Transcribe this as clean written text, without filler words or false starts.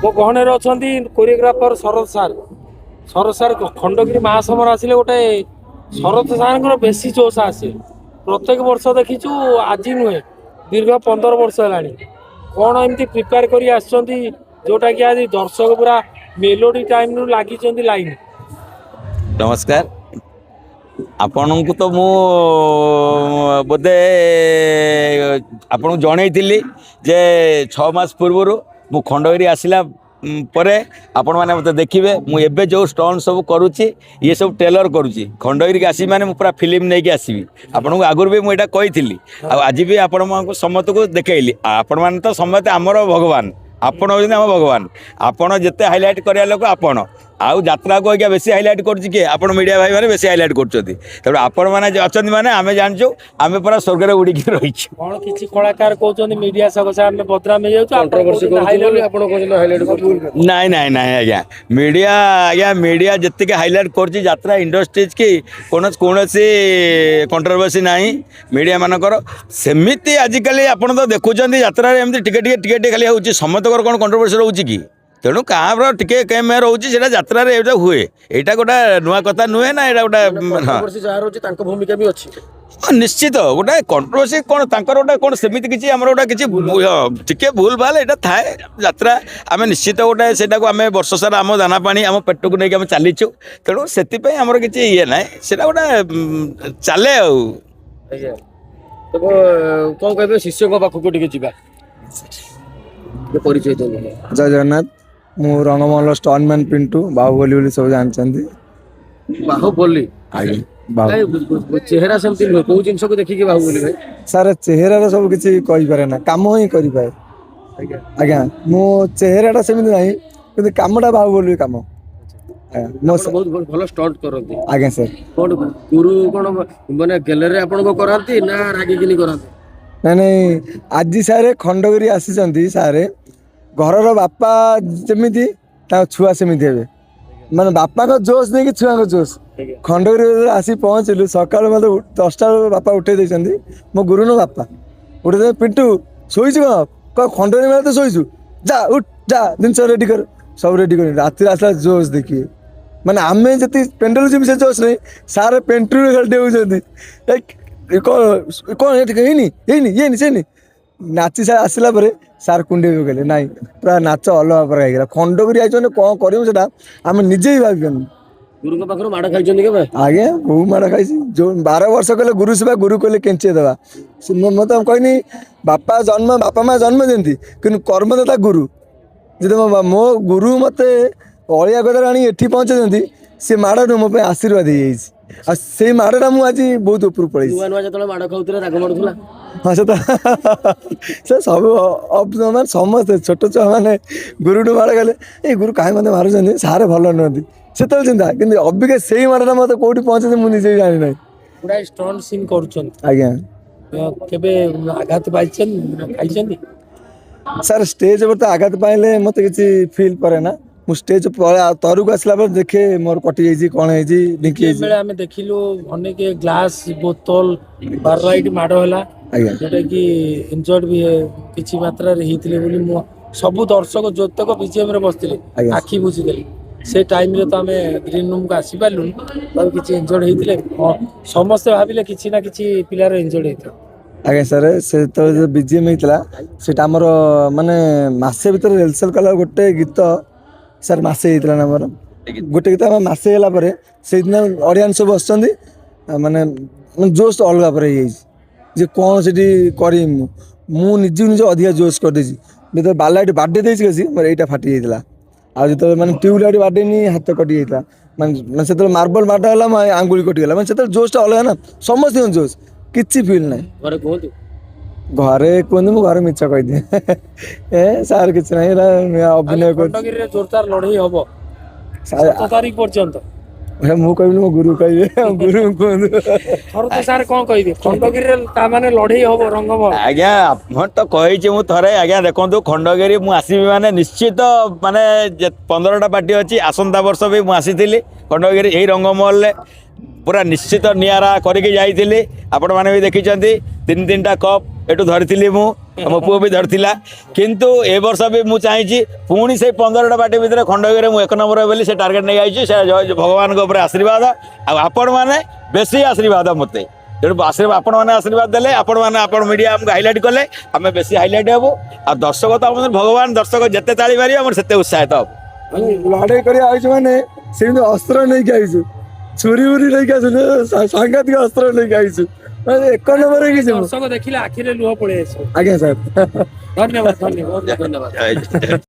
ମୋ ଗହଣରେ ଅଛନ୍ତି କୋରିଓଗ୍ରାଫର ଶରଦ ସାର୍ ଖଣ୍ଡଗିରି महासमर आसिले गोटे शरद सारଙ୍କର ବେଶୀ ଜୋଶ ଆସେ। ପ୍ରତ୍ୟେକ ବର୍ଷ ଦେଖିଛୁ, ଆଜି ନୁହେଁ ଦୀର୍ଘ 15 ବର୍ଷ ହେଲାଣି। କ'ଣ ଏମିତି ପ୍ରିପେୟାର କରି ଆସିଛନ୍ତି ଯୋଉଟାକି ଆଜି ଦର୍ଶକ ପୁରା ମେଲୋଡି ଟାଇମ୍ରୁ ଲାଗିଛନ୍ତି ଲାଇନ୍। नमस्कार आपण को तो मु बोधे आपन जनईली जे 6 मास पूर्व मु खंडगिरी आसला परे आपण मैंने मत देखिए मुझे जो स्टंट सब करुच्ची ये सब टेलर करुच्ची खंडगिरी आसी मैंने पूरा फिल्म नहीं कि आसबि आपन को आगुरी भी मुझे कही आज भी आपण समस्त को देखली आपण मैंने तो समस्त आमर भगवान आपण होती आम भगवान आपण जिते हाइलाइट करा लोक आपण आउ यात्रा को क्या बेसी हाइलाइट किए आपण मीडिया भाई मैंने बेसी हाइलाइट कर आपण मैंने अच्छा मैंने आम जानचु आम पूरा स्वर्ग उड़िकी रही कौन किसी कलाकार कहते मीडिया सकाशे आम बदनाम नाई नाई नाई आज्ञा मीडिया जितके हाइलाइट कर यात्रा इंडस्ट्रीज की कौन कंट्रोवर्सी ना मीडिया मानकर सेमती आजिकल आपड़ तो देखुं यात्रा टे खाली हो समस्त कौन कंट्रोवर्सी रोचे कि तेणु क्या टे केम रोचे यात्रा हुए यहाँ गोटे नुआ कथा नुहे ना यहाँ गोटे भूमिका भी अच्छी निश्चित गोटे कंट्रोवर्सी कौन गोटे कौन सेमती किसी आम गोटे किसी टे भूल भाल यहाँ थाए यात्रा आम निश्चित गोटे से आम वर्ष सारा आम दाना पानी आम पेट को लेकिन चलीचु तेणु से आमर किसी ये ना से गोटे चले कौन कह शिष्य पाखक टे परिचय जय जगन्नाथ मु रंगमहल स्टनमैन पिंटू बाहुबली बोली सब जानते बाहुबली चेहरा सेमती नुहे कौ जिन को देखिए बाहुबली भाई सार चेहरा सब किसी कहीपे ना कम ही करे आज्ञा मो चेहराटा सेमती ना कि कमटा बाहुबली कम बहुत भल स्टंट करती आज्ञा सर कौन गुरु कौन माने गैलरी आपन को कराती ना रागिकिनी कराती ना नहीं आज सारे खंडगिरी आसी सारे घर बापा जमी छुआ सेमती हे माने बापा को जोश नहीं कि छुआ को जोश खंडगिरी आसी पहुँचलु सका मतलब 10टा बापा उठे देते मो गुरु नो बापा उठे पिंटू शोचु कौन खंडगिरी मेला तो शोचु जा उठ जा जिनस रेडी कर सब रेडी कर राति आसला जोश देखिए माने आमे जति पेंडल जी से जोश नहीं सारे पेंटू डेउछंती कौन ये नहीं नाची सार आसला सार कुंडे गले ना पूरा नाच अलग प्रकार खंडगिरी आई कौन कर आम निजे ही भावी गुरु पाखर माड़ खाई आज्ञा बहुत माड़ खाई जो 12 वर्ष कहले गुरु सेवा गुरु कहले केंचे देवा मत कहनी बापा माँ जन्म दिखती कि कर्मदाता गुरु जो मो गुरु मत अलिया कदर आनी एठी पहुँचे दिखती सी माड़ मो आशीर्वाद हो से माड़टा मुझे बहुत ऊपर पड़े माड़ खाऊला राग मारूला हाँ से सब समस्ते छोट छुआ मैंने गुरु माड़ गले ये गुरु कहीं मत मारुंट सारे भल नुहति से चिंता कि अबिका से माड़ा मत कौटी पहुँचे मुझे जानी ना पूरा स्टंट सीन कर आज्ञा केबे आघात पाई सर स्टेज पर तो आघात पाइले मत किसी फील करे ना मु स्टेज तरक आसला देखे मोर कटि जाइए कौन है आम देखिलु अनेक ग्लास बोतल बार लाइट माड़ है जोटा कि इंजर्ड भी है किसी मात्रा सब दर्शक जोतक बीजेएम रे बसते आखि बुझीदे से टाइम रे तो आम ग्रीन रूम को आसी पार्लु तब किसी इंजर्ड होते समस्ते भाविले किसी ना किसी पिलार इंजर्ड होता आज्ञा सर से तो बीजेएम होता से माने मसे भर रिहर्सल कला गोटे गीत सर मसे होता ना मोर गोटे गीत मसे है से दिन ऑडियंस सब बस माने जोश अलग पर जे कौन से करी मुझे निजे अधिका जोश कर जो बालाइट बाडे देसी मोर यहाँ फाटी जाता आज जो मैंने ट्यूबलाइट बाडेनी हाथ कटि जाता मैं से मार्बल बाड है आंगुली कटिगला मैं से जोशटा अलग ना समस्त जोश किसी फील ना घरे कहते मुझे घर मिछ कही सार कि अभिनय जोरदार लड़ाई हम 7 तारीख पर्यंत मु कह गुरु कहे गुरु कहूँ सार कौन कहे खंडगिरी लड़ाई हम रंगमहल आज्ञा आप तो कही थे आज्ञा देखो खंडगिरी मुझे आसबि माने निश्चित माने 15टा पार्टी अच्छी आसंता वर्ष भी मुझे खंडगिरी यही रंगमहल पूरा निश्चित निरा करके जाइली आपण मैंने भी देखी 3-3टा कप एटू धरी मु ମୋ ପୁଅ ବି ଧରିଥିଲା କିନ୍ତୁ ଏ ବର୍ଷ ବି ମୁଁ ଚାହିଁଛି ପୁଣି ସେଇ 15ଟା ପାର୍ଟି ଭିତରେ ଖଣ୍ଡଗିରିରେ ମୁଁ 1 ନମ୍ବର ବୋଲି ସେ ଟାର୍ଗେଟ୍ ନେଇ ଆଇଛି। ସେ ଭଗବାନଙ୍କ ଉପରେ ଆଶୀର୍ବାଦ ଆଉ ଆପଣମାନେ ବେଶୀ ଆଶୀର୍ବାଦ ମୋତେ ତେଣୁ ଆପଣମାନେ ଆଶୀର୍ବାଦ ଦେଲେ ଆପଣ ମିଡ଼ିଆ ଆମକୁ ହାଇଲାଇଟ୍ କଲେ ଆମେ ବେଶୀ ହାଇଲାଇଟ୍ ହେବୁ ଆଉ ଦର୍ଶକ ତ ଆମର ଭଗବାନ ଦର୍ଶକ ଯେତେ ତାଳି ମାରିବେ ଆମର ସେତେ ଉତ୍ସାହିତ ହବ। ଲଢେଇ କରି ଆଇଛୁ ମାନେ ସେମିତି ଅସ୍ତ୍ର ନେଇକି ଆଇଛୁ ଛୁରୀ ଉରି ନେଇକି ଆଇଛୁ ସାଂଘାତିକ ଅସ୍ତ୍ର ନେଇକି ଆଇଛୁ 1 ନମ୍ବର ହେଇକି ଯିବୁ। ଦର୍ଶକ ଦେଖିଲେ ଆଖିରେ ଲୁହ ପଳେଇ ଆସିବ। ଆଜ୍ଞା ସାର୍ ଧନ୍ୟବାଦ ଧନ୍ୟବାଦ ଧନ୍ୟବାଦ।